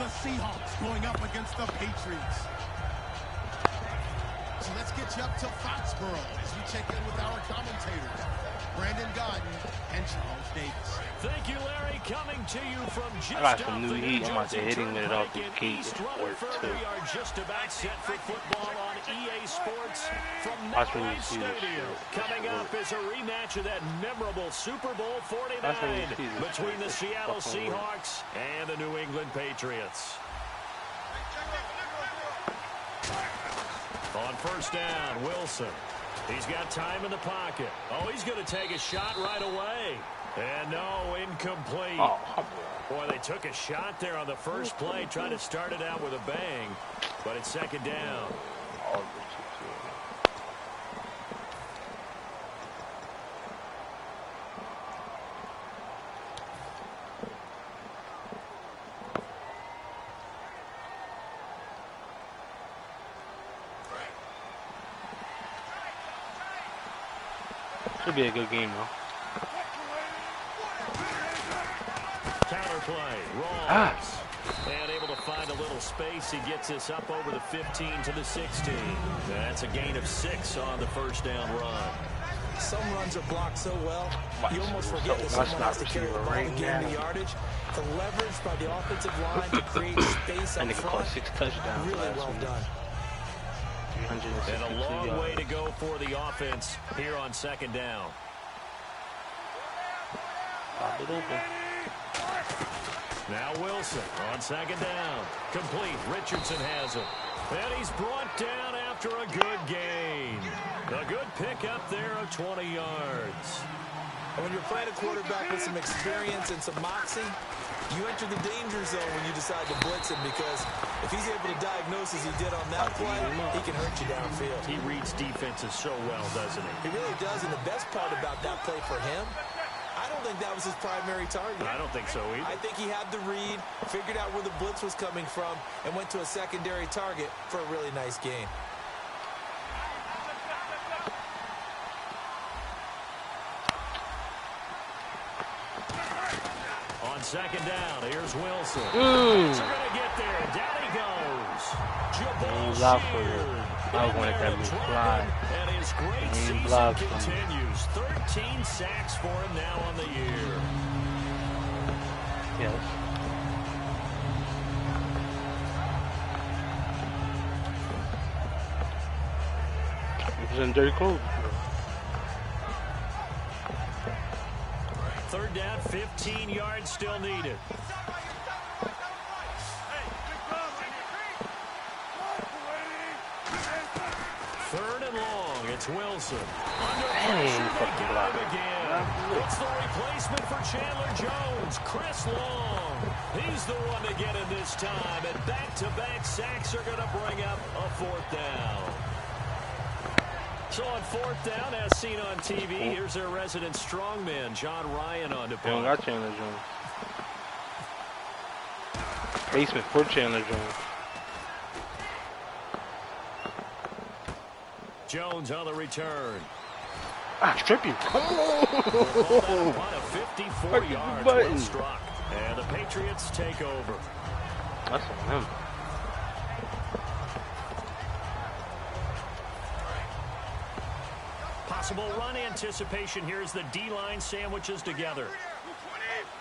the Seahawks going up against the Patriots. So let's get you up to Foxborough as we check in with our commentators, Brandon Godden and Charles Davis. Thank you, Larry. Coming to you from just I got some new heat. I'm about to hit him with it off the gate. We are just about set for football on EA Sports from Watch when you MetLife see this Stadium. shit. Coming up is a rematch of that memorable Super Bowl 49 between the Seattle Seahawks and the New England Patriots. On first down, Wilson. He's got time in the pocket. Oh, he's going to take a shot right away. And no, incomplete. Oh, boy, they took a shot there on the first play, trying to start it out with a bang. But it's second down. Should be a good game, though. Counterplay, Rawls. And able to find a little space. He gets this up over the 15 to the 16. That's a gain of 6 on the first down run. Some runs are blocked so well, you almost forget that someone has to carry the ball to gain the yardage. The leverage by the offensive line to create space up front, 6 touchdowns. really well done. And a long way to go for the offense here on second down. Pop it open. Now Wilson on second down. Complete. Richardson has it. And he's brought down after a good gain. A good pickup there of 20 yards. And when you're playing a quarterback with some experience and some moxie, you enter the danger zone when you decide to blitz him, because if he's able to diagnose as he did on that play, he can hurt you downfield. He reads defenses so well, doesn't he? He really does, and the best part about that play for him, I don't think that was his primary target. I don't think so either. I think he had the read, figured out where the blitz was coming from, and went to a secondary target for a really nice gain. On second down, here's Wilson. He's going to get there. Down he goes. I wanted that to fly. And his great season continues. 13 sacks for him now on the year. Yes. He was in dirty clothes. Third down, 15 yards still needed. Third and long, it's Wilson. Under pressure, they got him again. It's the replacement for Chandler Jones, Chris Long. He's the one to get him this time, and back-to-back sacks are going to bring up a fourth down. So on fourth down, as seen on TV, here's their resident strongman, John Ryan, on the punt. Got Chandler Jones. Basement for Chandler Jones. Jones on the return. Strip you. What a 54 yards well struck. And the Patriots take over. That's on him. Possible run anticipation here as the D-line sandwiches together.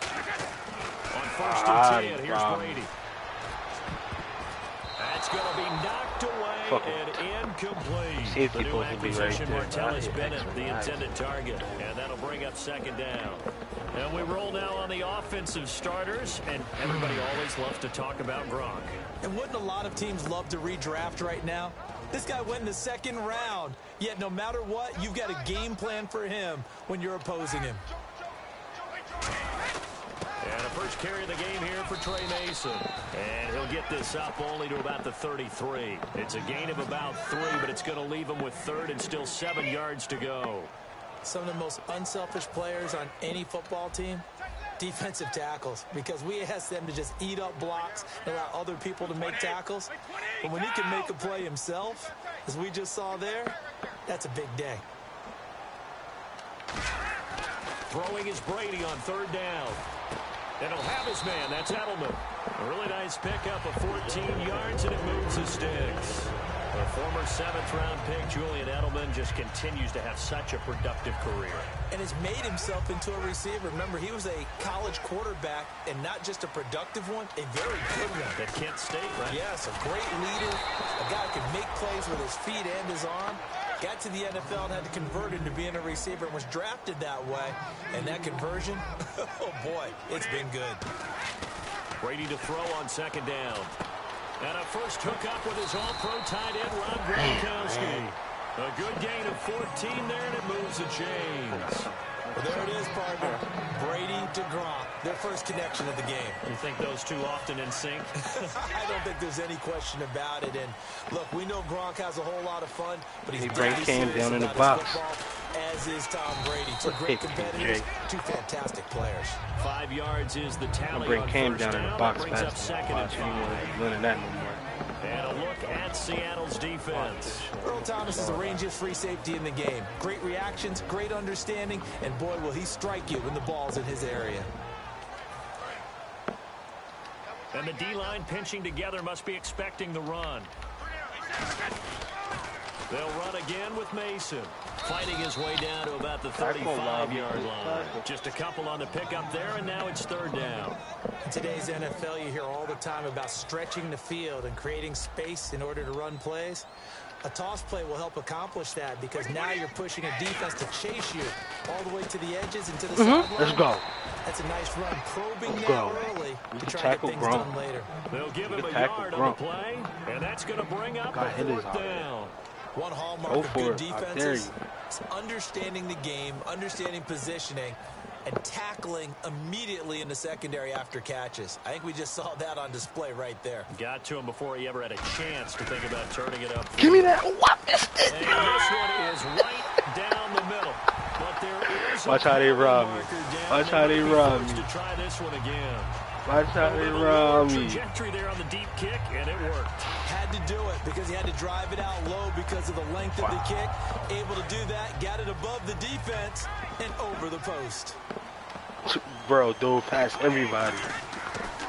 On first and 10, here's Brady. That's going to be knocked away and incomplete. The new acquisition, Martellus Bennett, the intended target. And that'll bring up second down. And we roll now on the offensive starters, and everybody always loves to talk about Gronk. And wouldn't a lot of teams love to redraft right now? This guy went in the second round, yet no matter what, you've got a game plan for him when you're opposing him. And a first carry of the game here for Trey Mason. And he'll get this up only to about the 33. It's a gain of about 3, but it's going to leave him with third and still 7 yards to go. Some of the most unselfish players on any football team, defensive tackles, because we ask them to just eat up blocks and allow other people to make tackles. But when he can make a play himself, as we just saw there, that's a big day. Throwing is Brady on third down. And he'll have his man. That's Edelman. A really nice pickup of 14 yards, and it moves the sticks. The former 7th-round pick, Julian Edelman, just continues to have such a productive career. And has made himself into a receiver. Remember, he was a college quarterback, and not just a productive one, a very good one. At Kent State, right? Yes, a great leader, a guy who can make plays with his feet and his arm. Got to the NFL and had to convert into being a receiver and was drafted that way. And that conversion, oh boy, it's been good. Brady to throw on 2nd down. And a first hookup with his all-pro tight end, Rob Gronkowski. A good gain of 14 there, and it moves the chains. Well, there it is, partner. Brady to Gronk, their first connection of the game. You think those two often in sync? I don't think there's any question about it. And look, we know Gronk has a whole lot of fun, but he's Brady came down in the box. Football, as is Tom Brady. Two great competitors, two fantastic players. 5 yards is the tally. Brady came down in the box. Brings up 2nd and 5. Running that no more. And a look at Seattle's defense. Earl Thomas is the rangiest free safety in the game. Great reactions, great understanding, and boy, will he strike you when the ball's in his area. And the D-line pinching together must be expecting the run. They'll run again with Mason. Fighting his way down to about the 35-yard line. Just a couple on the pickup there, and now it's 3rd down. In today's NFL, you hear all the time about stretching the field and creating space in order to run plays. A toss play will help accomplish that because now you're pushing a defense to chase you all the way to the edges and to the sideline. Let's go. That's a nice run, probing now early to try to get things done later. They'll give him a yard on the play, and that's going to bring up a 4th down. One hallmark of good defenses is understanding the game, understanding positioning, and tackling immediately in the secondary after catches. I think we just saw that on display right there. Got to him before he ever had a chance to think about turning it up. Give me that. What is it? And this one is right down the middle. But there is watch how they rob me. Watch how they rob me. To try this one again. Watch how they rob me. Trajectory there on the deep kick, and it worked. Had to do it because he had to drive it out low because of the length of the kick. Able to do that, got it above the defense and over the post. Bro, dove past everybody.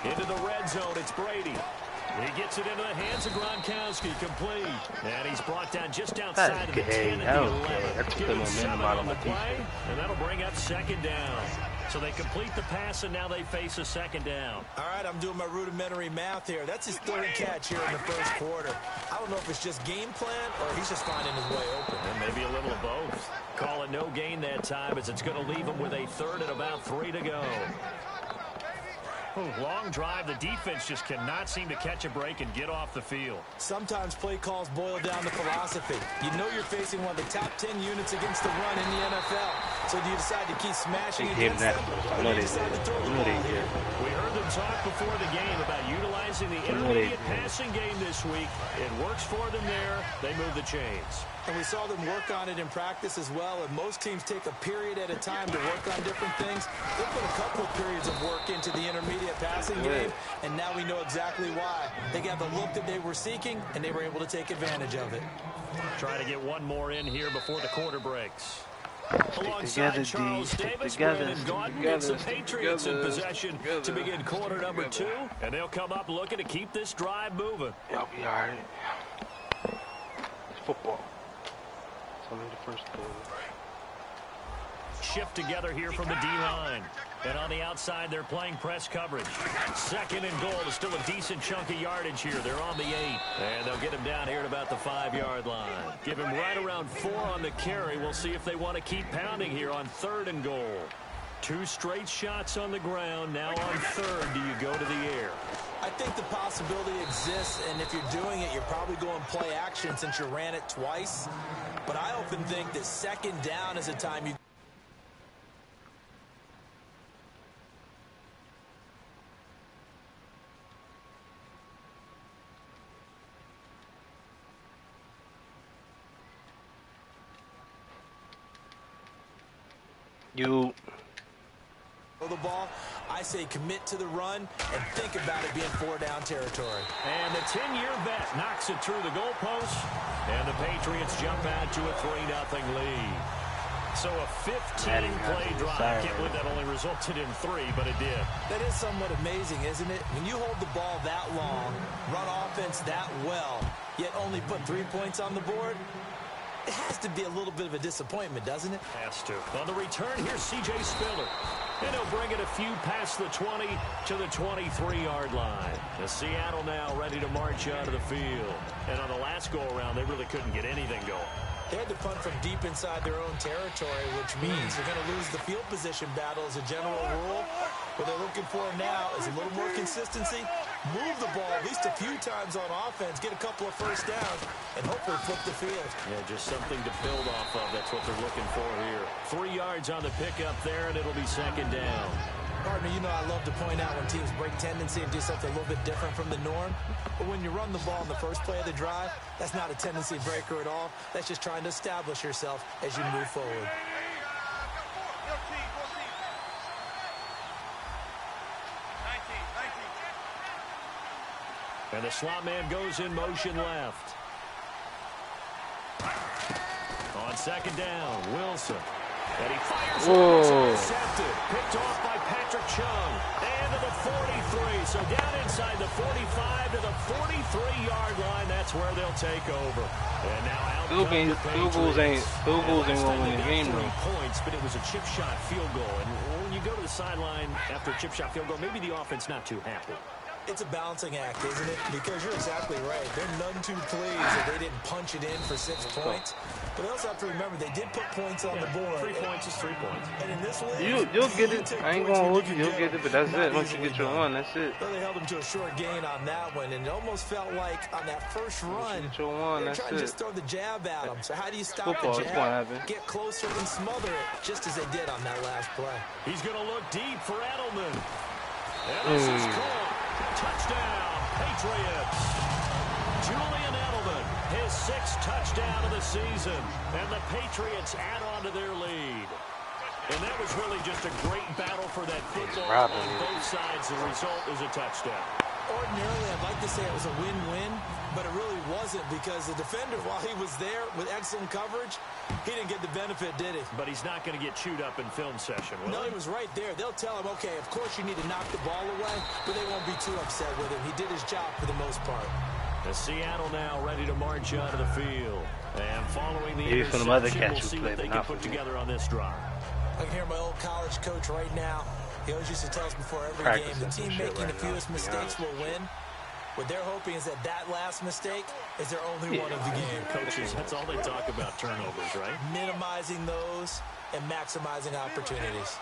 Into the red zone, it's Brady. He gets it into the hands of Gronkowski, complete. And he's brought down just outside of the 10 and the 11. That's Give the him momentum 7 out on of the my play, defense. and that'll bring up 2nd down. So they complete the pass, and now they face a 2nd down. All right, I'm doing my rudimentary math here. That's his 3rd catch here in the 1st quarter. I don't know if it's just game plan or he's just finding his way open. And maybe a little of both. Call it no gain that time as it's going to leave him with a 3rd and about 3 to go. Long drive. The defense just cannot seem to catch a break and get off the field. Sometimes play calls boil down to philosophy. You know you're facing one of the top 10 units against the run in the NFL. So do you decide to keep smashing against them, or do you decide to throw the ball here? We heard them talk before the game about utilizing the intermediate passing game this week. It works for them there. They move the chains. And we saw them work on it in practice as well. And most teams take a period at a time to work on different things. They put a couple of periods of work into the intermediate passing game, and now we know exactly why. They got the look that they were seeking, and they were able to take advantage of it. Try to get one more in here before the quarter breaks. Alongside Charles Davis, Brandon Gaudin gets the Patriots in possession to begin quarter number 2, and they'll come up looking to keep this drive moving. Y'all be all right. It's football. It's only the first quarter. Shift together here from the D-line. And on the outside, they're playing press coverage. 2nd and goal is still a decent chunk of yardage here. They're on the 8. And they'll get him down here at about the 5-yard line. Give him right around 4 on the carry. We'll see if they want to keep pounding here on 3rd and goal. 2 straight shots on the ground. Now on 3rd, do you go to the air? I think the possibility exists, and if you're doing it, you're probably going play action since you ran it twice. But I often think that 2nd down is a time you... the ball, I say commit to the run and think about it being 4-down territory. And the 10-year vet knocks it through the goalpost, and the Patriots jump out to a 3-0 lead. So a 15-play drive. Can't believe that only resulted in 3, but it did. That is somewhat amazing, isn't it? When you hold the ball that long, run offense that well, yet only put 3 points on the board, it has to be a little bit of a disappointment, doesn't it? Has to. On the return, here's C.J. Spiller. And he'll bring it a few past the 20 to the 23-yard line. The Seattle now ready to march out of the field. And on the last go-around, they really couldn't get anything going. They had to punt from deep inside their own territory, which means they're going to lose the field position battle as a general rule. What they're looking for now is a little more consistency, move the ball at least a few times on offense, get a couple of first downs, and hopefully flip the field. Yeah, just something to build off of. That's what they're looking for here. 3 yards on the pickup there, and it'll be second down. Partner, you know I love to point out when teams break tendency and do something a little bit different from the norm. But when you run the ball in the first play of the drive, that's not a tendency breaker at all. That's just trying to establish yourself as you move forward. And the slot man goes in motion left. On second down, Wilson. And he fires it. Intercepted. Picked off by Patrick Chung. And to the 43. So down inside the 45 to the 43-yard line. That's where they'll take over. And now out come the Patriots. Field goals ain't gonna win the game, though. 3 points, but it was a chip shot field goal. And when you go to the sideline after a chip shot field goal, maybe the offense not too happy. It's a balancing act, isn't it? Because you're exactly right. They're none too pleased that they didn't punch it in for 6 points. But they also have to remember they did put points on the board. 3 points is 3 points. And in this league, you'll get it. I ain't gonna hold you. You'll get it, but that's it. Once you get your one, that's it. Well, they held them to a short gain on that one, and it almost felt like on that first run, they're trying to just throw the jab at them. So how do you stop the jab? Get closer and smother it, just as they did on that last play. He's going to look deep for Edelman. And this is caught. Touchdown, Patriots. Julian Edelman, his 6th touchdown of the season. And the Patriots add on to their lead. And that was really just a great battle for that football on both sides. The result is a touchdown. Ordinarily, I'd like to say it was a win-win, but it really wasn't because the defender, while he was there with excellent coverage, he didn't get the benefit, did he? But he's not going to get chewed up in film session, will he? No, he was right there. They'll tell him, okay, of course you need to knock the ball away, but they won't be too upset with him. He did his job for the most part. The Seattle now ready to march out of the field. And following the interception, we'll see what they can put together on this drive. I can hear my old college coach right now. He always used to tell us before every game, the team making the fewest mistakes will win. What they're hoping is that that last mistake is their only one of the game. Coaches, that's all they talk about, turnovers, right? Minimizing those and maximizing opportunities.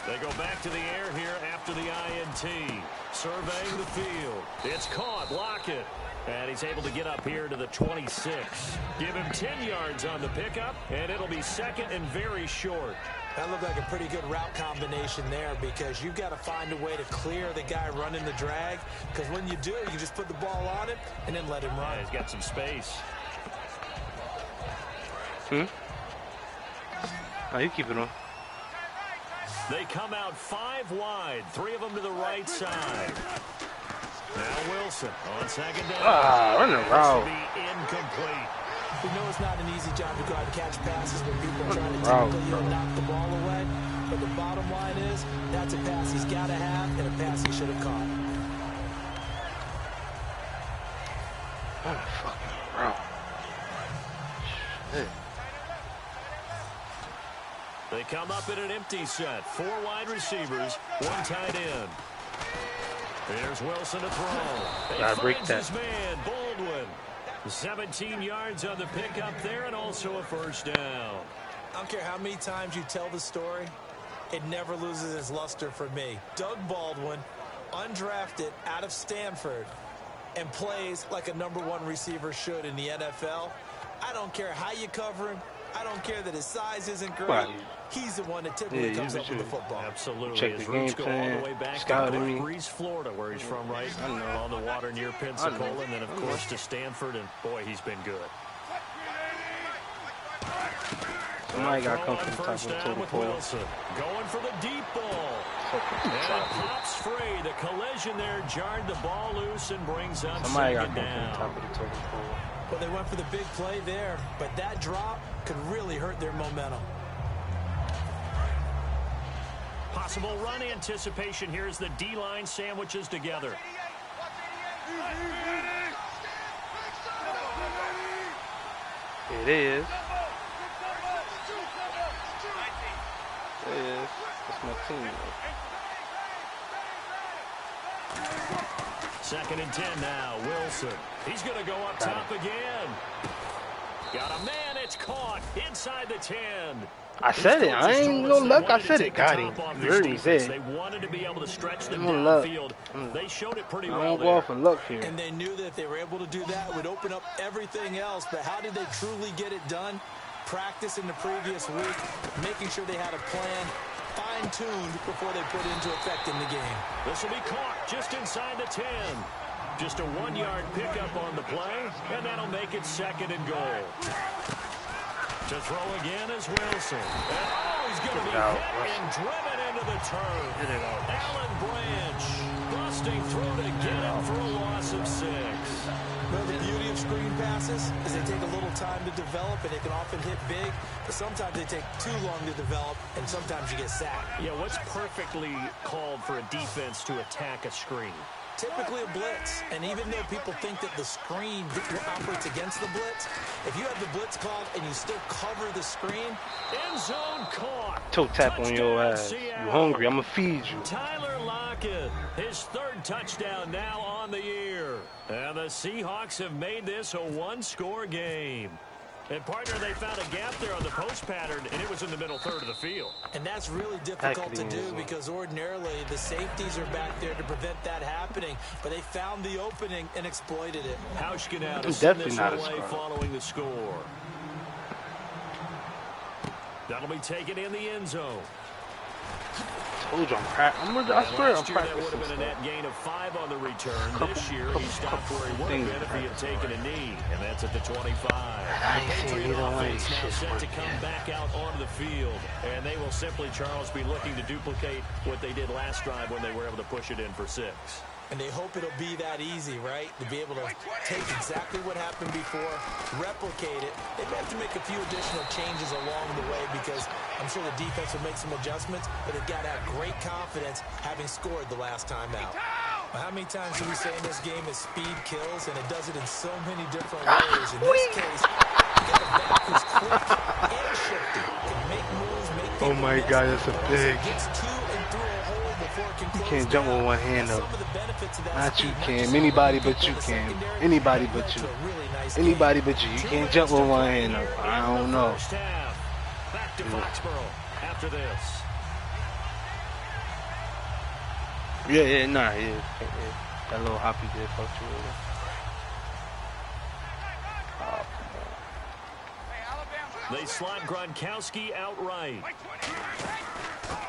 They go back to the air here after the INT. Surveying the field. It's caught. Lockett. And he's able to get up here to the 26. Give him 10 yards on the pickup, and it'll be second and very short. That looked like a pretty good route combination there because you've got to find a way to clear the guy running the drag. Because when you do, you just put the ball on him and then let him run. Yeah, he's got some space. Oh, you keep it on. They come out 5 wide, 3 of them to the right side. Now Wilson on second down. Run the route. Be incomplete. We know it's not an easy job to go out and catch passes when people are trying to typically knock the ball away. But the bottom line is, that's a pass he's got to have and a pass he should have caught. What a fucking route. Shit. They come up in an empty set. 4 wide receivers, 1 tight end. There's Wilson to throw. Gotta break that. His man, Baldwin. 17 yards on the pickup there and also a first down. I don't care how many times you tell the story, it never loses its luster for me. Doug Baldwin, undrafted out of Stanford, and plays like a #1 receiver should in the NFL. I don't care how you cover him. I don't care that his size isn't great. He's the one that typically comes up with the football. Absolutely. Check his the roots game go plan, all the way back scouted to me. Breeze, Florida, where he's from, right? On the water near Pensacola, and then, of course, to Stanford, and boy, he's been good. Somebody got to come from the top of the total pole. Going for the deep ball. And it pops free. The collision there jarred the ball loose and brings up Somebody got second to come down. from the top of the total pole. Well, they went for the big play there, but that drop could really hurt their momentum. Possible run anticipation here as the D-line sandwiches together. It is. It is. That's my team. Second and 10 now. Wilson. He's going to go up top again. Got a man. It's caught inside the 10. I said it. I ain't no luck. I said it. Got him. You heard me say They it. wanted to be able to stretch them No luck. downfield. They showed it pretty I well don't go off there. of luck here. And they knew that if they were able to do that, it would open up everything else. But how did they truly get it done? Practice in the previous week, making sure they had a plan, fine-tuned before they put into effect in the game. This will be caught just inside the 10. Just a 1-yard pickup on the play, and that'll make it second and goal. To throw again is Wilson. And he's going to be hit and driven into the turf. Allen Branch busting through to get him for a loss of 6. Well, the beauty of screen passes is they take a little time to develop, and they can often hit big, but sometimes they take too long to develop, and sometimes you get sacked. Yeah, what's perfectly called for a defense to attack a screen? Typically a blitz, and even though people think that the screen operates against the blitz, if you have the blitz called and you still cover the screen, end zone caught. Toe tap on your ass. You hungry? I'm going to feed you. Tyler Lockett, his third touchdown now on the year. And the Seahawks have made this a one-score game. And, partner, they found a gap there on the post pattern, and it was in the middle third of the field. and that's really difficult to do because ordinarily the safeties are back there to prevent that happening, but they found the opening and exploited it. Hauschka now to I'm send definitely this not a away scrub. following the score. That'll be taken in the end zone. Told you I swear I'm Last year, that would practicing have been a stuff. net gain of 5 on the return. This year, he stopped where he would have been if he had taken a knee, and that's at the 25. I ain't seen Patriot either one of offense these now shits set to work come yet. back out onto the field, and they will simply, Charles, be looking to duplicate what they did last drive when they were able to push it in for 6. And they hope it'll be that easy, right? To be able to take exactly what happened before, replicate it. They may have to make a few additional changes along the way because I'm sure the defense will make some adjustments, but they've got to have great confidence having scored the last time out. Well, how many times do we say in this game is speed kills, and it does it in so many different ways. In this case, you got a back who's quick and shifty, can make moves, make Oh my people God, miss. that's a As big. it gets to and through a hole before it can You close can't jump down. with one hand Some up. of the benefits of that Not speed, you not can. just Anybody allowing but people you in the can. secondary, Anybody but but led you. to a really nice Anybody game. but you. You can't jump with one hand up. I don't know. First half. Back to Foxborough after this. Yeah, nah, yeah. That little hoppy did fluctuate. Oh, They slot Gronkowski outright.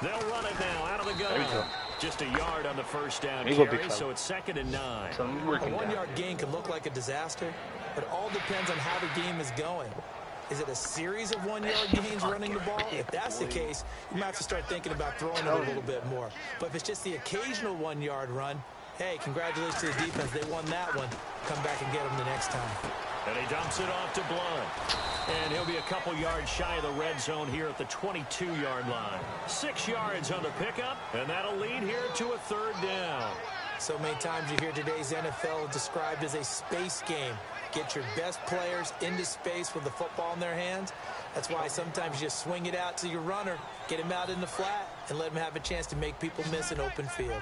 They'll run it now out of the There we gun. go. Just a yard on the first down There you go, big carry, fella. so it's 2nd and 9. so I'm A working down. one-yard gain can look like a disaster, but it all depends on how the game is going. Is it a series of one-yard gains running the ball? If that's the case, you might have to start thinking about throwing it a little bit more. But if it's just the occasional one-yard run, hey, congratulations to the defense. They won that one. Come back and get them the next time. And he dumps it off to Blunt. And he'll be a couple yards shy of the red zone here at the 22-yard line. 6 yards on the pickup, and that'll lead here to a 3rd down. So many times you hear today's NFL described as a space game. Get your best players into space with the football in their hands. That's why sometimes you just swing it out to your runner, get him out in the flat, and let him have a chance to make people miss an open field.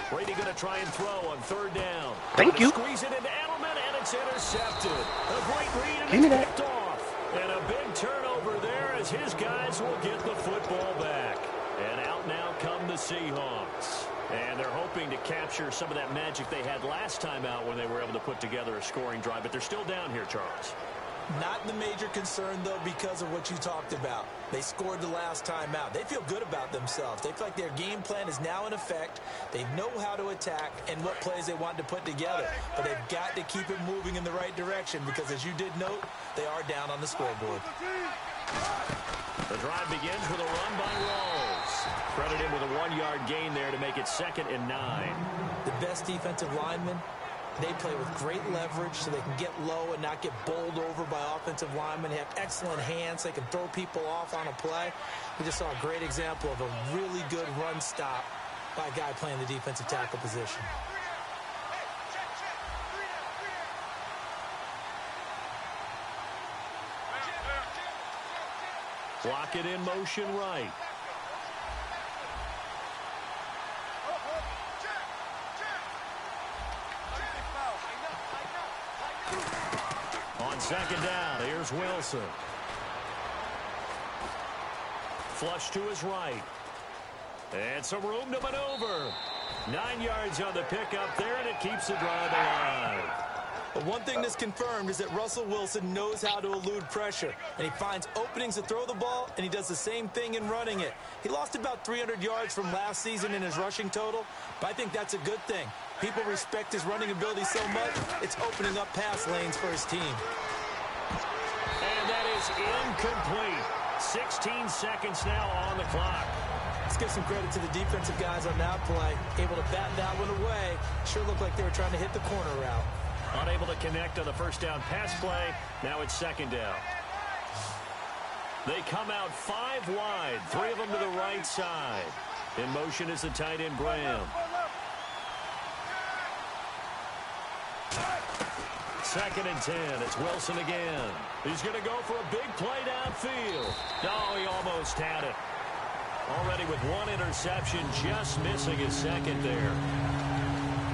Brady going to try and throw on 3rd down. Thank you. Squeeze it into Edelman, and it's intercepted. A great read, and Give me it's that. picked off. And a big turnover there as his guys will get the football back. And out now come the Seahawks. And they're hoping to capture some of that magic they had last time out when they were able to put together a scoring drive. But they're still down here, Charles. Not the major concern, though, because of what you talked about. They scored the last time out. They feel good about themselves. They feel like their game plan is now in effect. They know how to attack and what plays they want to put together. But they've got to keep it moving in the right direction because, as you did note, they are down on the scoreboard. The drive begins with a run by Rawls. Credit him with a 1-yard gain there to make it 2nd and 9. The best defensive linemen, they play with great leverage so they can get low and not get bowled over by offensive linemen. They have excellent hands. They can throw people off on a play. We just saw a great example of a really good run stop by a guy playing the defensive tackle position. Block it in motion right. On 2nd down, here's Wilson. Flush to his right. And some room to maneuver. 9 yards on the pickup there, and it keeps the drive alive. But one thing that's confirmed is that Russell Wilson knows how to elude pressure, and he finds openings to throw the ball, and he does the same thing in running it. He lost about 300 yards from last season in his rushing total, but I think that's a good thing. People respect his running ability so much, it's opening up pass lanes for his team. And that is incomplete. 16 seconds now on the clock. Let's give some credit to the defensive guys on that play. Able to bat that one away. Sure looked like they were trying to hit the corner route. Unable to connect on the first down pass play. Now it's 2nd down. They come out 5 wide. 3 of them to the right side. In motion is the tight end, Graham. 2nd and 10. It's Wilson again. He's going to go for a big play downfield. No, he almost had it. Already with 1 interception, just missing his 2nd there.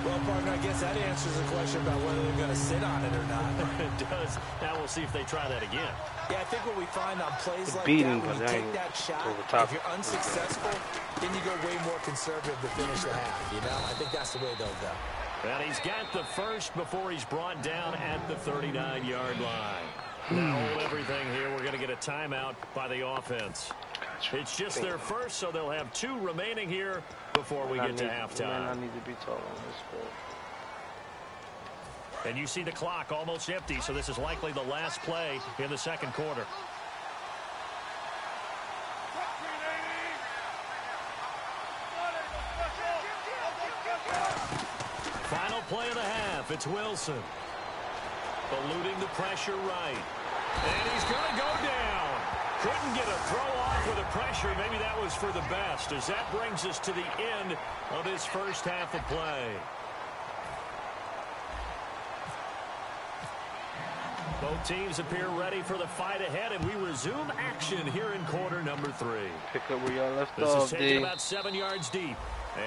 Well, partner, I guess that answers the question about whether they're going to sit on it or not. It does. Now we'll see if they try that again. Yeah, I think what we find on plays like that, when you take that shot, if you're unsuccessful, then you go way more conservative to finish the half, you know? I think that's the way they'll go. And he's got the first before he's brought down at the 39-yard line. Now hold everything here. We're going to get a timeout by the offense. It's just their first, so they'll have 2 remaining here before we get to halftime. I need to be tall on this ball. And you see the clock almost empty, so this is likely the last play in the 2nd quarter. Final play of the half. It's Wilson. Eluding the pressure right. And he's going to go down. Couldn't get a throw off with the pressure. Maybe that was for the best, as that brings us to the end of this first half of play. Both teams appear ready for the fight ahead, and we resume action here in quarter number 3. Pick up where y'all left this off, is taken about 7 yards deep.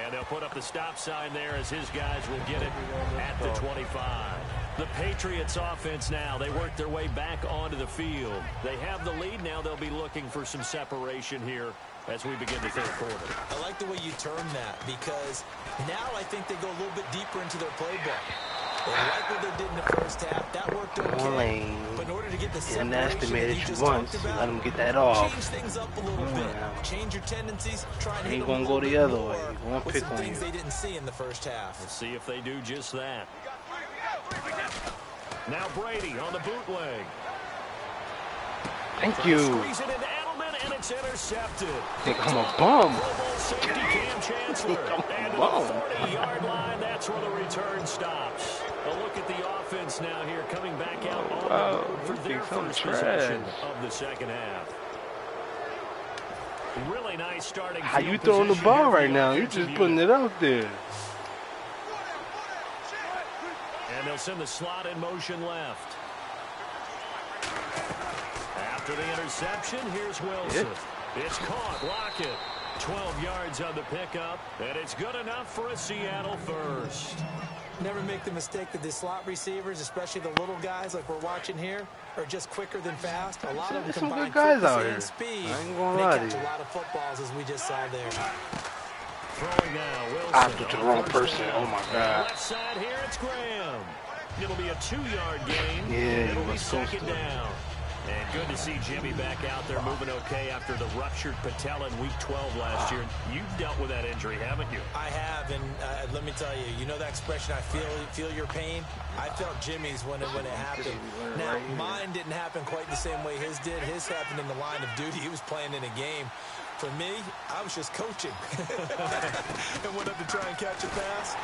And they'll put up the stop sign there as his guys will get it at the 25. The Patriots offense now, they work their way back onto the field. They have the lead. Now they'll be looking for some separation here as we begin the 3rd quarter. I like the way you term that, because now I think they go a little bit deeper into their playbook. They like what they did in the first half. That worked okay. But in order to get the separation that you just talked about, let them get that off. Change things up a little bit. Change your tendencies. Try and hit gonna go the other way. Gonna with pick some on things you. they didn't see in the first half. We'll see if they do just that. Now Brady on the bootleg. Thank you. Squeeze it into Edelman, and it's intercepted. Think I'm a bum. Safety Cam Chancellor. And to the 40-yard line, that's where the return stops. A look at the offense now here, coming back out on the board for their first possession of the 2nd half. Really nice starting. How you throwing the ball right now? You're just putting it out there. And they'll send the slot in motion left. After the interception, here's Wilson. It's caught. Lockett. 12 yards on the pickup, and it's good enough for a Seattle first. Never make the mistake that the slot receivers, especially the little guys like we're watching here, are just quicker than fast. A lot of them combine quickness and speed. They catch a lot of footballs, as we just saw there. Throwing now, Wilson. I put the wrong person. Oh my God. Left side here, it's Graham. It'll be a 2-yard gain. Yeah, it'll be second down. And good to see Jimmy back out there moving okay after the ruptured patella in Week 12 last year. You've dealt with that injury, haven't you? I have, and let me tell you, you know that expression, I feel your pain? I felt Jimmy's when it happened. Now, mine didn't happen quite the same way his did. His happened in the line of duty. He was playing in a game. For me, I was just coaching. And went up to try and catch a pass.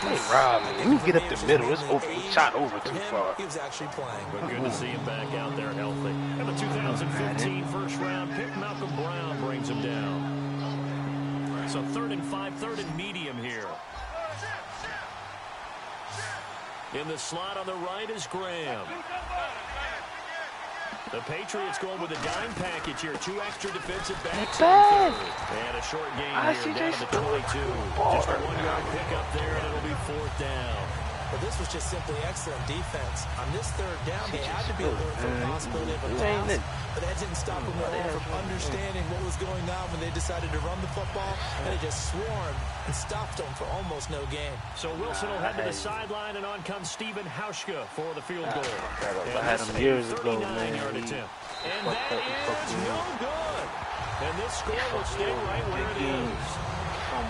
Hey, Rob, let me get up the middle. It's open. He shot over too far. He was actually playing. But good to see him back out there healthy. And the 2015 first-round pick, Malcolm Brown, brings him down. So 3rd and 5, 3rd and medium here. In the slot on the right is Graham. The Patriots going with a dime package here. 2 extra defensive backs. And a short gain here down to the 22. Just a 1-yard pickup there, and it'll be 4th down. But this was just simply excellent defense. On this 3rd down, they had to be alert for the possibility of a pass, but that didn't stop them at all from understanding what was going on when they decided to run the football, and it just swarmed and stopped them for almost no gain. So Wilson will head to the sideline, and on comes Stephen Hauschka for the field goal. I had him years ago, man. And that is no good. And this score will stay right where it is.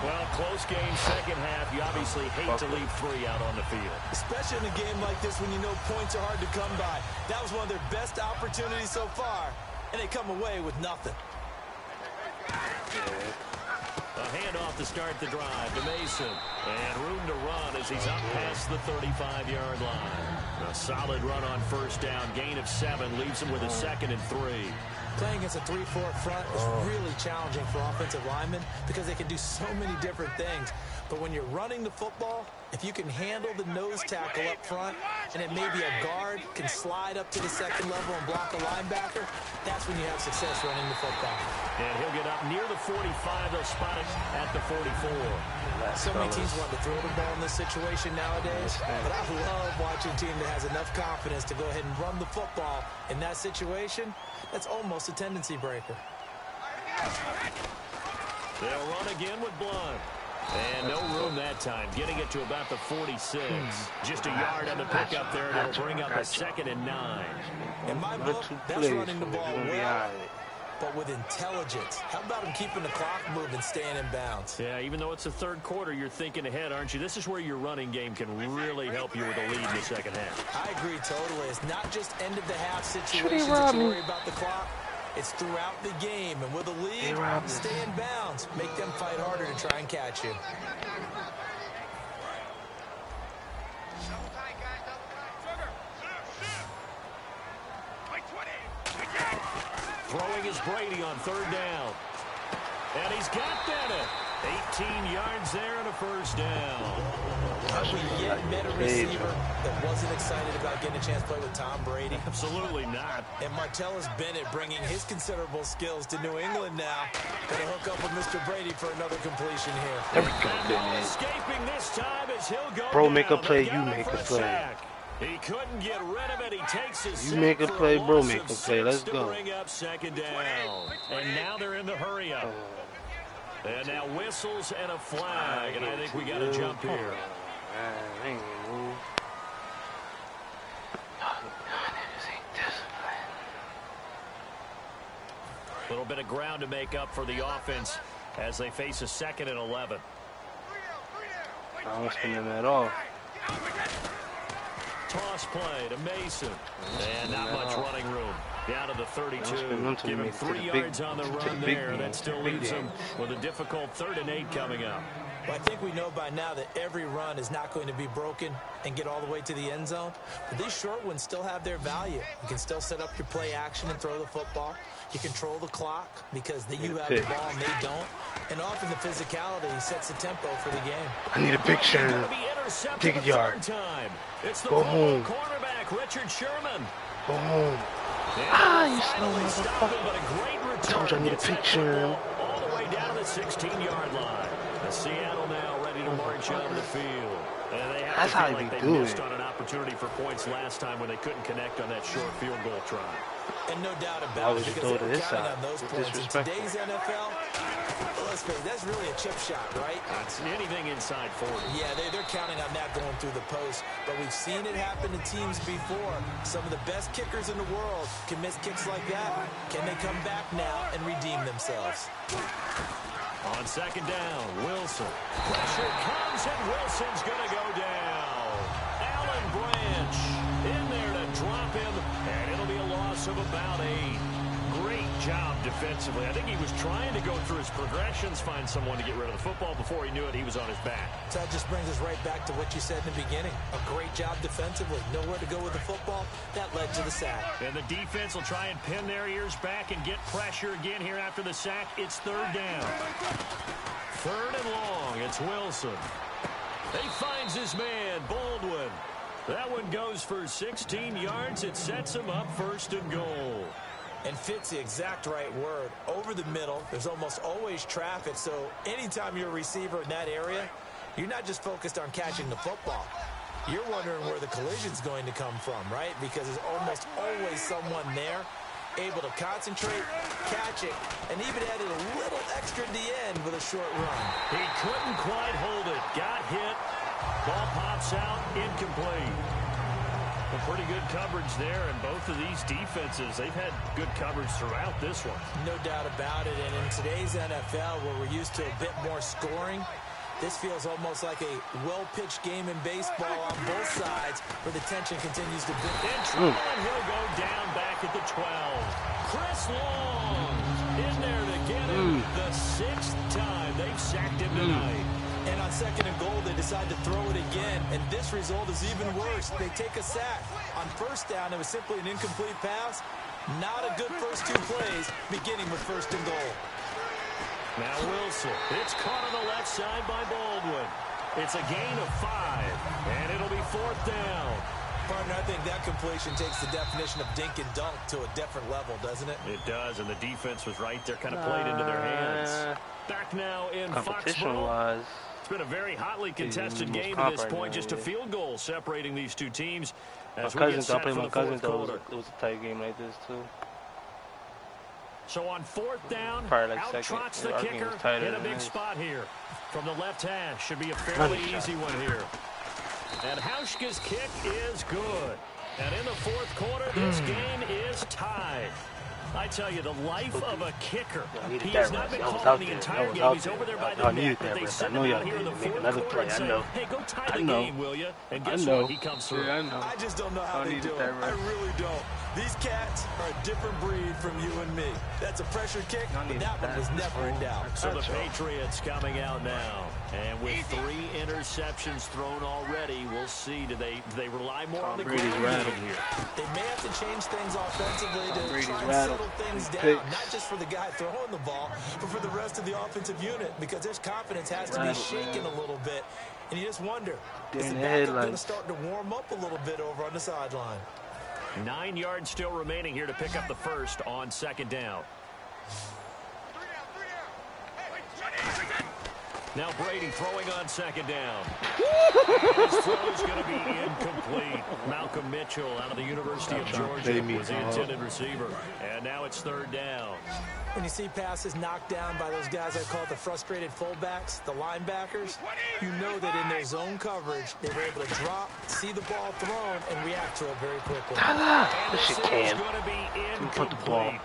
Well, close game, second half. You obviously hate to leave 3 out on the field. Especially in a game like this when you know points are hard to come by. That was one of their best opportunities so far, and they come away with nothing. A handoff to start the drive to Mason. And room to run as he's up past the 35-yard line. A solid run on first down. Gain of 7 leaves him with a 2nd and 3. Playing against a 3-4 front is really challenging for offensive linemen because they can do so many different things. But when you're running the football, if you can handle the nose tackle up front, and it may be a guard can slide up to the 2nd level and block a linebacker, that's when you have success running the football. And he'll get up near the 45. They'll spot it at the 44. So many teams want to throw the ball in this situation nowadays, but I love watching a team that has enough confidence to go ahead and run the football in that situation. That's almost a tendency breaker. They'll run again with Blunt. And no room that time, getting it to about the 46. Just a yard on the pickup there, and it'll bring up a 2nd and 9. In my book, that's running the ball well, but with intelligence. How about him keeping the clock moving, staying in bounds? Yeah, even though it's the 3rd quarter, you're thinking ahead, aren't you? This is where your running game can really help you with a lead in the second half. I agree totally. It's not just end-of-the-half situations that you worry about the clock. It's throughout the game, and with a lead, stay in bounds. Make them fight harder to try and catch you. Throwing is Brady on 3rd down. And he's got Bennett. 18 yards there and a first down. Have we yet met a receiver that wasn't excited about getting a chance to play with Tom Brady? Absolutely not. And Martellus Bennett bringing his considerable skills to New England now. Going to hook up with Mr. Brady for another completion here. There we go, Bennett. Escaping this time as he'll go Bro, down. make a play, you make a play. He couldn't get rid of it. He takes his You make a play, bro, make a play. Let's go. Bring up 2nd down. And now they're in the hurry up. And now whistles and a flag, and I think we got a jump here. A little bit of ground to make up for the offense as they face a 2nd and 11. I don't spin them at all. Toss play to Mason. And not much running room. Down to the 32. Give him 3 yards on the run there. That still leaves him with a difficult 3rd and 8 coming up. Well, I think we know by now that every run is not going to be broken and get all the way to the end zone. But these short ones still have their value. You can still set up your play action and throw the football. You control the clock because you have the ball and they don't. And often the physicality sets the tempo for the game. I need a picture. Take a yard. Go home. Cornerback Richard Sherman. Go home. You slow motherfucker. I told you I need a picture. All the way down to the 16-yard line. Seattle now ready to march on the field. And they have to feel like they missed on an opportunity for points last time when they couldn't connect on that short field goal try. And no doubt about it, because they're counting on those points. In today's NFL, Well, let's face it, that's really a chip shot, right? It's anything inside 40. Yeah, they're counting on that going through the post. But we've seen it happen to teams before. Some of the best kickers in the world can miss kicks like that. Can they come back now and redeem themselves? On second down, Wilson. Pressure comes, and Wilson's going to go down. Alan Branch in there to drop him, and it'll be a loss of about 8. Great job defensively. I think he was trying to go through his progressions, find someone to get rid of the football. Before he knew it, he was on his back. So that just brings us right back to what you said in the beginning. A great job defensively. Nowhere to go with the football. That led to the sack. And the defense will try and pin their ears back and get pressure again here after the sack. It's third down. Third and long. It's Wilson. He finds his man, Baldwin. That one goes for 16 yards. It sets him up first and goal. And fits the exact right word. Over the middle, there's almost always traffic, so anytime you're a receiver in that area, you're not just focused on catching the football. You're wondering where the collision's going to come from, right? Because there's almost always someone there able to concentrate, catch it, and even added a little extra at the end with a short run. He couldn't quite hold it. Got hit. Ball pops out. Incomplete. A pretty good coverage there, and both of these defenses, they've had good coverage throughout this one. No doubt about it, and in today's NFL, where we're used to a bit more scoring, this feels almost like a well-pitched game in baseball on both sides, where the tension continues to build. In trouble, and he'll go down back at the 12. Chris Long in there to get him the 6th time they've sacked him tonight. And on second and goal, they decide to throw it again, and this result is even worse. They take a sack. On first down, it was simply an incomplete pass. Not a good first 2 plays, beginning with first and goal. Now Wilson. It's caught on the left side by Baldwin. It's a gain of 5, and it'll be fourth down. Partner, I think that completion takes the definition of dink and dunk to a different level, doesn't it? It does, and the defense was right there, kind of played into their hands. Back now in Foxborough. It's been a very hotly contested game to this point, just a field goal separating these two teams. As we get set for the fourth quarter. It was a tight game like this, too. So on fourth down, out trots the kicker in a big spot here. From the left hash, should be a fairly easy one here. And Hauschka's kick is good. And in the fourth quarter, this game is tied. I tell you, the life of a kicker. He has not been called the entire game. He's over there by the net, but they send him out here in the fourth quarter and say, hey, go tie the game, will you? And guess what? He comes through. I just don't know how they do it. I really don't. These cats are a different breed from you and me. That's a pressure kick, but that one was never in doubt. So the Patriots coming out now. And with 3 interceptions thrown already, we'll see. Do they rely more on the ground here? They may have to change things offensively to try and settle things down. Not just for the guy throwing the ball, but for the rest of the offensive unit, because their confidence has to be shaken a little bit. And you just wonder, is the backup going to start to warm up a little bit over on the sideline? 9 yards still remaining here to pick up the first on second down. Now Brady throwing on second down. His throw is going to be incomplete. Malcolm Mitchell out of the University of Georgia was the intended receiver. And now it's third down. When you see passes knocked down by those guys I call the frustrated fullbacks, the linebackers, you know that in their zone coverage, they were able to drop, see the ball thrown, and react to it very quickly. And this is going to be incomplete.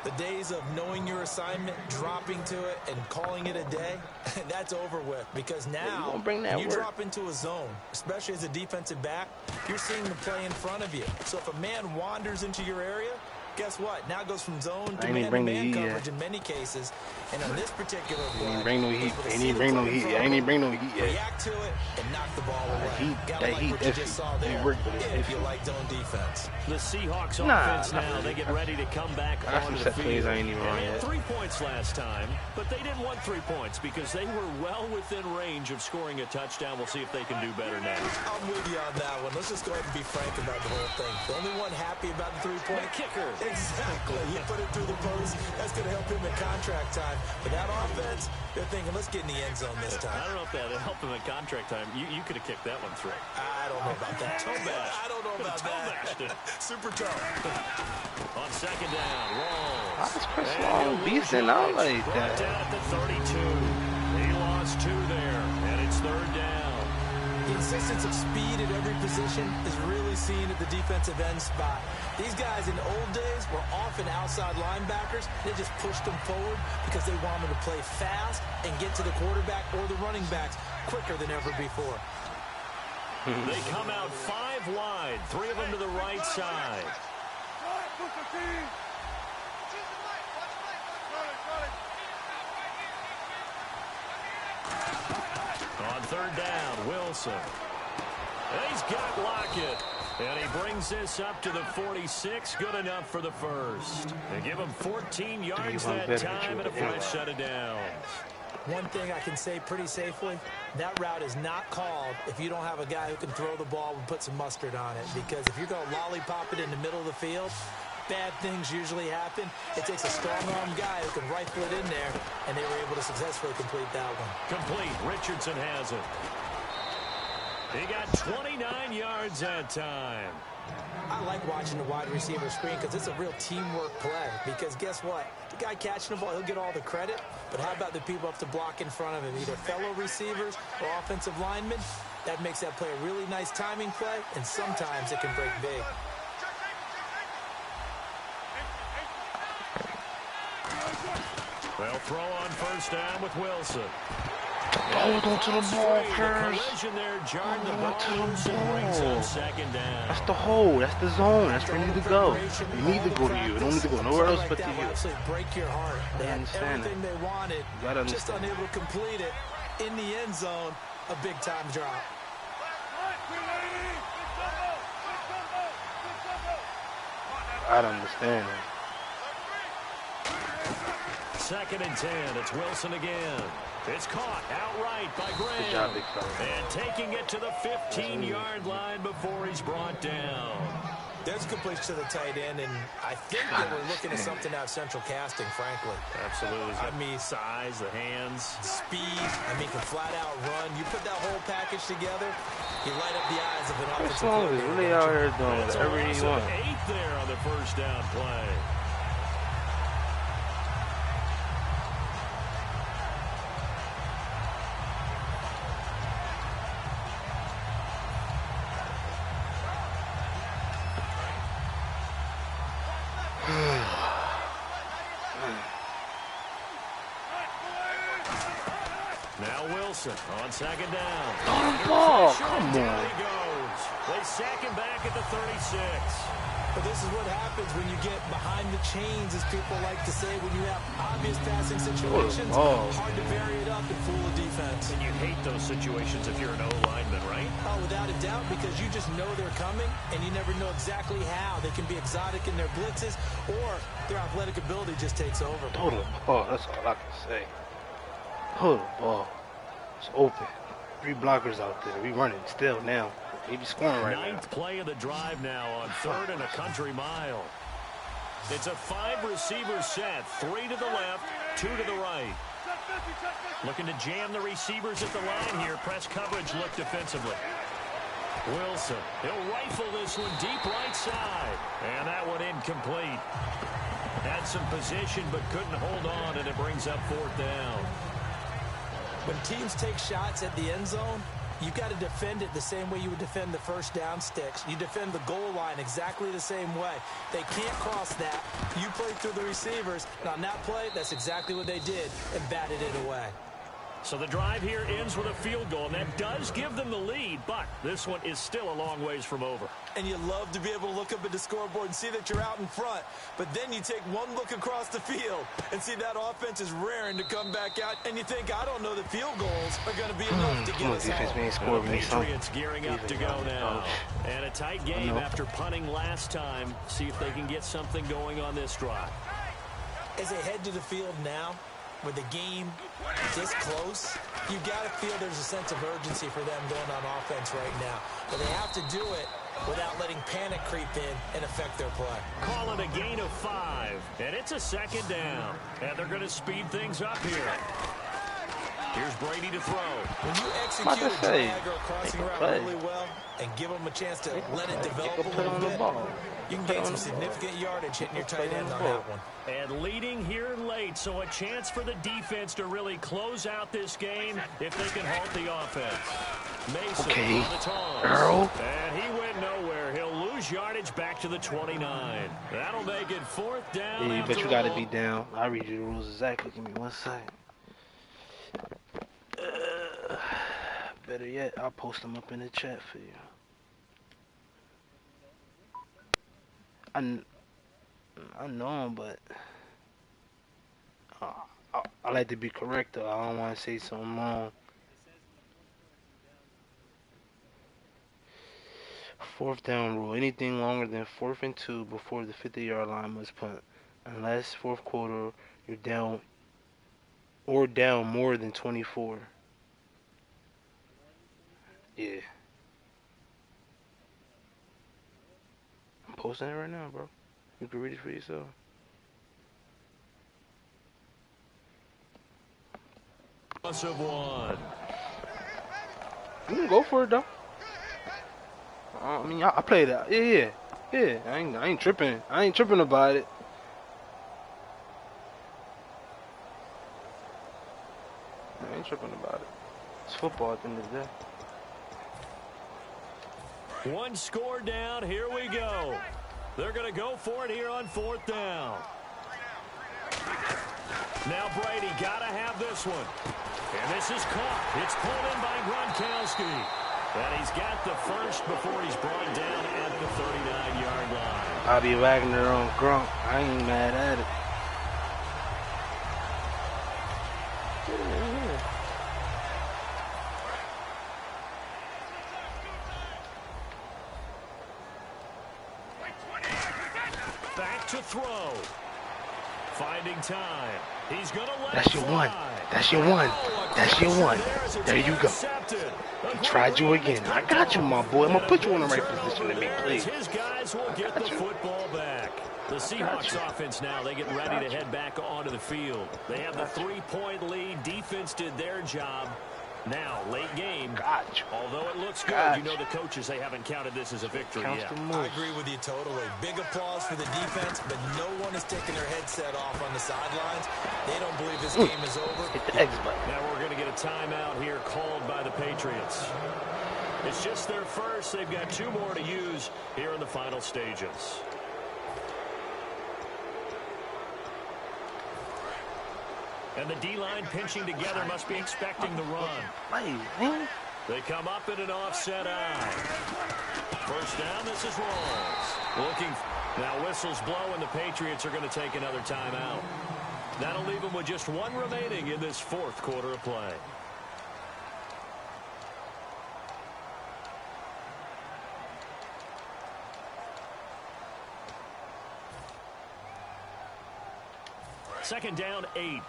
The days of knowing your assignment, dropping to it, and calling it a day, that's over with. Because now, when you drop into a zone, especially as a defensive back, you're seeing the play in front of you. So if a man wanders into your area, guess what? Now it goes from zone to man-to-man coverage in many cases. And on this particular play, ain't bring no heat. Ain't bring no heat. Ain't bring no heat yet. React to it and knock the ball away. That heat, what you just saw there, if you like zone defense. The Seahawks offense now, they get ready to come back onto the field. They had 3 points last time, but they didn't want 3 points because they were well within range of scoring a touchdown. We'll see if they can do better now. I'm with you on that one. Let's just go ahead and be frank about the whole thing. The only one happy about the 3-point kicker Exactly. He put it through the post. That's going to help him in contract time. But that offense, they're thinking, let's get in the end zone this time. I don't know if that helped him in contract time. You could have kicked that one through. I don't know about that. I don't know about that. Super tough. On second down, Rawls. That's Chris Long beasting out like Brought that. down at the 32. He lost 2 there, and it's third down. The insistence of speed at every position is really seen at the defensive end spot. These guys in the old days were often outside linebackers. They just pushed them forward because they wanted to play fast and get to the quarterback or the running backs quicker than ever before. They come out 5 wide, 3 of them to the right side. On third down, Wilson. And he's got Lockett. And he brings this up to the 46. Good enough for the first. They give him 14 yards that time and a fresh set of downs. One thing I can say pretty safely, that route is not called if you don't have a guy who can throw the ball and put some mustard on it. Because if you're going to lollipop it in the middle of the field, bad things usually happen. It takes a strong-arm guy who can rifle it in there, and they were able to successfully complete that one. Complete. Richardson has it. He got 29 yards that time. I like watching the wide receiver screen because it's a real teamwork play. Because guess what? The guy catching the ball, he'll get all the credit. But how about the people up to block in front of him, either fellow receivers or offensive linemen? That makes that play a really nice timing play, and sometimes it can break big. They'll throw on first down with Wilson. Hold on to the ball first. Collision there, jarred the ball loose and brings up second down. That's the hole. That's the zone. That's where you need to go. You need to go to you. You don't need to go nowhere else but to you. Absolutely break your heart. They had understand everything they wanted, just unable to complete it in the end zone. A big-time drop. I don't understand it. Second and 10. It's Wilson again. It's caught outright by Graham. Good job, big fella. And taking it to the 15-yard line before he's brought down. There's completion to the tight end, and I think they were looking at something out of central casting, frankly. Absolutely. I mean, size, the hands. Speed. I mean, can flat-out run. You put that whole package together, you light up the eyes of an offensive Chris Long is really out here doing whatever he wants. 8 there on the first down play. Now Wilson on second down. Oh, come on. They sack him back at the 36. But this is what happens when you get behind the chains, as people like to say, when you have obvious passing situations. Hard to vary it up and fool the defense. And you hate those situations if you're an O-lineman, right? Oh, without a doubt, because you just know they're coming, and you never know exactly how. They can be exotic in their blitzes, or their athletic ability just takes over. Hold the ball, that's all I can say. Hold the ball. It's open. 3 blockers out there. We running still now. Maybe scoring right now. 9th play of the drive now on 3rd and a country mile. It's a 5-receiver set. 3 to the left, 2 to the right. Looking to jam the receivers at the line here. Press coverage look defensively. Wilson, he'll rifle this one deep right side. And that one incomplete. Had some position but couldn't hold on, and it brings up 4th down. When teams take shots at the end zone, you got to defend it the same way you would defend the first down sticks. You defend the goal line exactly the same way. They can't cross that. You play through the receivers. And on that play, that's exactly what they did and batted it away. So the drive here ends with a field goal, and that does give them the lead, but this one is still a long ways from over. And you love to be able to look up at the scoreboard and see that you're out in front, but then you take one look across the field and see that offense is raring to come back out, and you think, I don't know that field goals are going to be enough to get us home. The Patriots gearing up to go now. And a tight game after punting last time. See if they can get something going on this drive. As they head to the field now, with the game this close, you got to feel there's a sense of urgency for them going on offense right now. But they have to do it without letting panic creep in and affect their play. Call it a gain of 5, and it's a 2nd down. And they're going to speed things up here. Here's Brady to throw. When you execute a drag or a crossing route really well and give them a chance to let it develop a little bit, you can gain some significant yardage hitting your tight end on that one. And leading here late, so a chance for the defense to really close out this game if they can halt the offense. Mason on the toss. Earl. And he went nowhere. He'll lose yardage back to the 29. That'll make it 4th down. Yeah, but you got to be down. I'll read you the rules exactly. Give me 1 second. Better yet, I'll post them up in the chat for you. I know them, but I like to be correct though. I don't want to say something wrong. 4th down rule. Anything longer than 4th and 2 before the 50-yard line must punt. Unless 4th quarter, you're down or down more than 24. Yeah. I'm posting it right now, bro. You can read it for yourself. Plus of 1. You can go for it though. I mean, I played it. Yeah. I ain't tripping. I ain't tripping about it. I ain't tripping about it. It's football at the end of the day. 1 score down. Here we go. They're going to go for it here on 4th down. Now Brady got to have this one. And this is caught. It's pulled in by Gronkowski. And he's got the first before he's brought down at the 39-yard line. Bobby Wagner on Gronk. I ain't mad at it. Back to throw. Finding time. He's going to let That's your one. That's your one. That's your one. There you go. He tried you again. I got you, my boy. I'm going to put you in the right position to make plays. His guys will get the football back. The Seahawks offense now, they get ready to head back onto the field. They have the 3-point lead. Defense did their job. Now, late game, although it looks good, you know the coaches, they haven't counted this as a victory yet. I agree with you totally. Big applause for the defense, but no one is taking their headset off on the sidelines. They don't believe this game is over. Now we're going to get a timeout here called by the Patriots. It's just their first. They've got 2 more to use here in the final stages. And the D-line pinching together must be expecting the run. They come up in an offset eye. First down, this is Rawls. Now whistles blow, and the Patriots are going to take another timeout. That'll leave them with just 1 remaining in this 4th quarter of play. Second down, 8.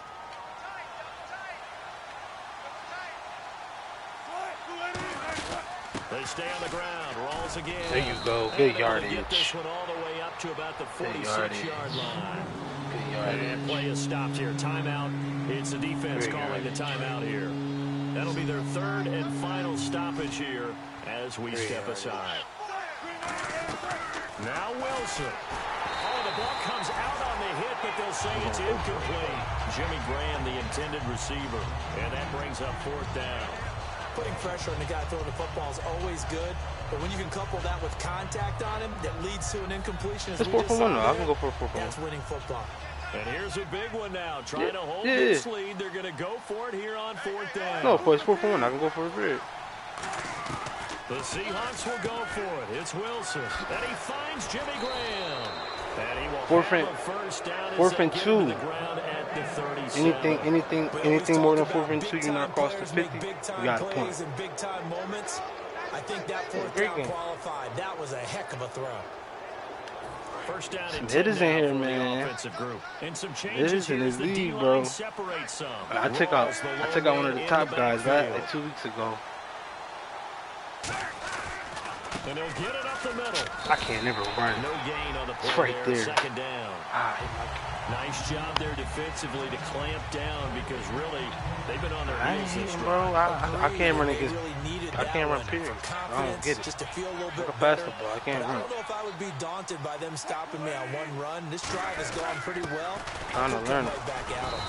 They stay on the ground. Rawls again. There you go. Good yardage. Get this one all the way up to about the 46-yard line. Good yardage. And play is stopped here. Timeout. It's the defense calling the timeout here. That'll be their 3rd and final stoppage here as we step aside. Now Wilson. Oh, the ball comes out on the hit, but they'll say it's incomplete. Jimmy Graham, the intended receiver. And that brings up 4th down. Putting pressure on the guy throwing the football is always good, but when you can couple that with contact on him, that leads to an incompletion. It's 4 for 1 now. I can go for 4 for 1. That's winning football. And here's a big one now. Trying to hold this lead. They're going to go for it here on 4th down. No, it's 4 for 1. I can go for a big. The Seahawks will go for it. It's Wilson. And he finds Jimmy Graham. And he will have a first down. 4th and 2. To the ground at the 37. Anything more than 4th and 2, you're not across the 50. You got a point. In big time moments, I think that 4th down qualified. That was a heck of a throw. First down some hitters in here, man. And some changes in this league, bro. I took out one of the top guys like 2 weeks ago. And he'll get it up the middle. I can't never run. No gain on the play. It's right there. Second down. Nice job there defensively to clamp down because really they've been on their heels this bro. I can't run against. I can't run period. I don't get it. Just to feel a little bit like a basketball, I can't I run. don't know if I would be daunted by them stopping me on one run. This drive has gone pretty well. Trying to learn it. Right back at him.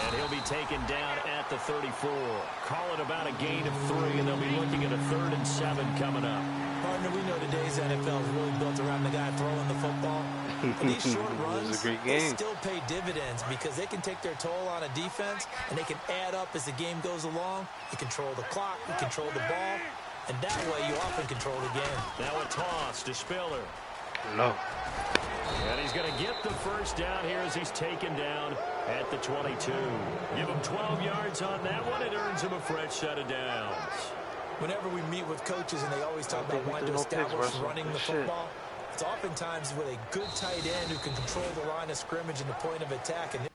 And he'll be taken down at the 34. Call it about a gain of 3, and they'll be looking at a 3rd and 7 coming up. Partner, we know today's NFL is really built around the guy throwing the football. And these short runs, they still pay dividends because they can take their toll on a defense and they can add up as the game goes along. You control the clock, you control the ball, and that way you often control the game. Now a toss to Spiller. No. And he's going to get the first down here as he's taken down at the 22. Give him 12 yards on that one. It earns him a fresh set of downs. Whenever we meet with coaches and they always talk about wanting to establish running the football, it's oftentimes with a good tight end who can control the line of scrimmage and the point of attack. And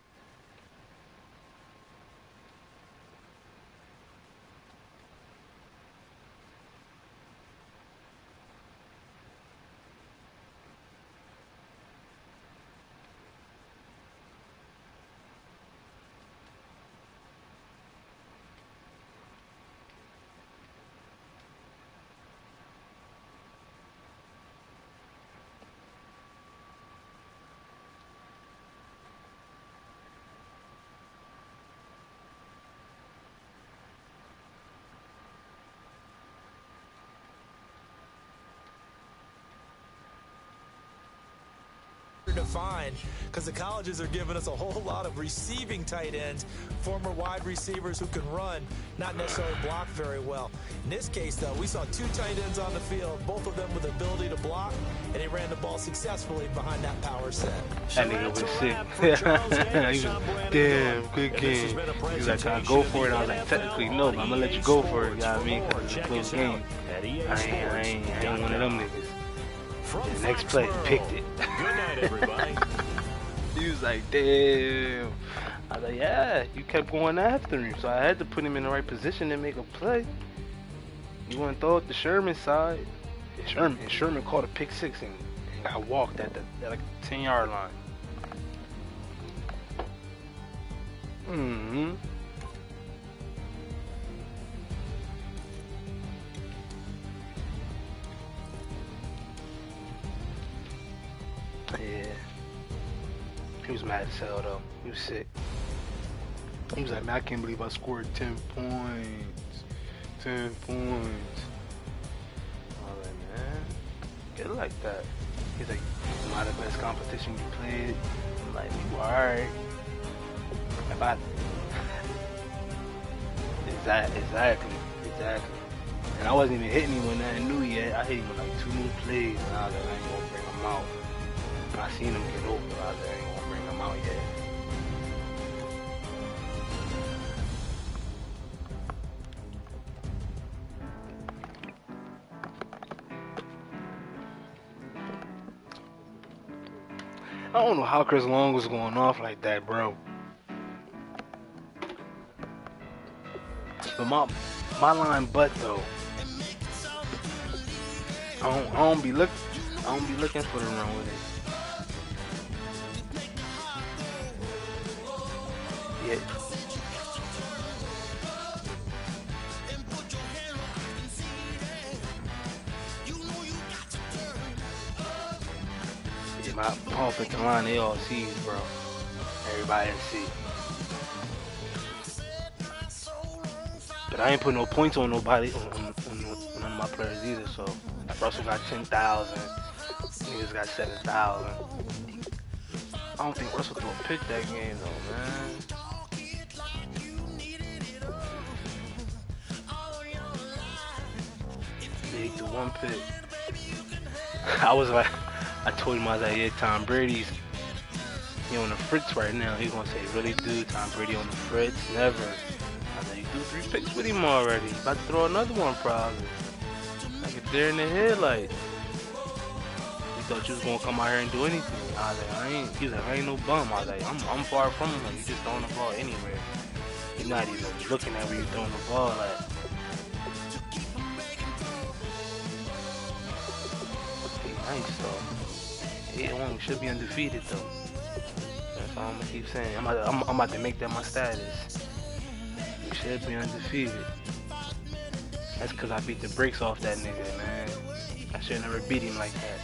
to find because the colleges are giving us a whole lot of receiving tight ends, former wide receivers who can run, not necessarily block very well. In this case, though, we saw 2 tight ends on the field, both of them with the ability to block, and they ran the ball successfully behind that power set. That nigga was sick. He was, damn, good game. He was like, can I go for it? I was like, technically no, but I'm gonna let you go for it, you know what I mean? Because it's a close game. I ain't one of them niggas. The next play, picked it. Good night, everybody. He was like, damn. I was like, yeah, you kept going after him, so I had to put him in the right position to make a play. You want to throw it to Sherman's side. And Sherman caught a pick 6 and got walked at the like 10-yard line. Yeah. He was mad as hell though. He was sick. He was like, man, I can't believe I scored 10 points. 10 points. I was like, man, get it like that. He's like, it's not the best competition you played. I'm like, you alright. Exactly. And I wasn't even hitting him with nothing new yet. I hit him with like 2 new plays, and I was like, I ain't gonna bring him out. And I seen him get open, I was like, I ain't gonna bring him out yet. I don't know how Chris Long was going off like that, bro. But my line butt though. I don't be looking for the run with it. Yeah. Yeah, my offensive line, they all C's, bro. Everybody in C. But I ain't put no points on nobody, on none of my players either, so. Russell got 10,000. Niggas got 7,000. I don't think Russell threw a pick that game though, man. Big threw 1 pick. I told him, I was like, yeah, Tom Brady's on the fritz right now. He's gonna say, really, dude, Tom Brady on the fritz? Never. I was like, you threw 3 picks with him already. About to throw another one probably. Like if they're in the headlights. You thought you was gonna come out here and do anything. I was like, he was like, I ain't no bum. I was like, I'm far from him. You just throwing the ball anywhere. You're not even looking at where you're throwing the ball at. nice, so 8-1 should be undefeated though. That's all I'm gonna keep saying. I'm about to make that my status. We should be undefeated. That's cause I beat the brakes off that nigga, man. I should never beat him like that.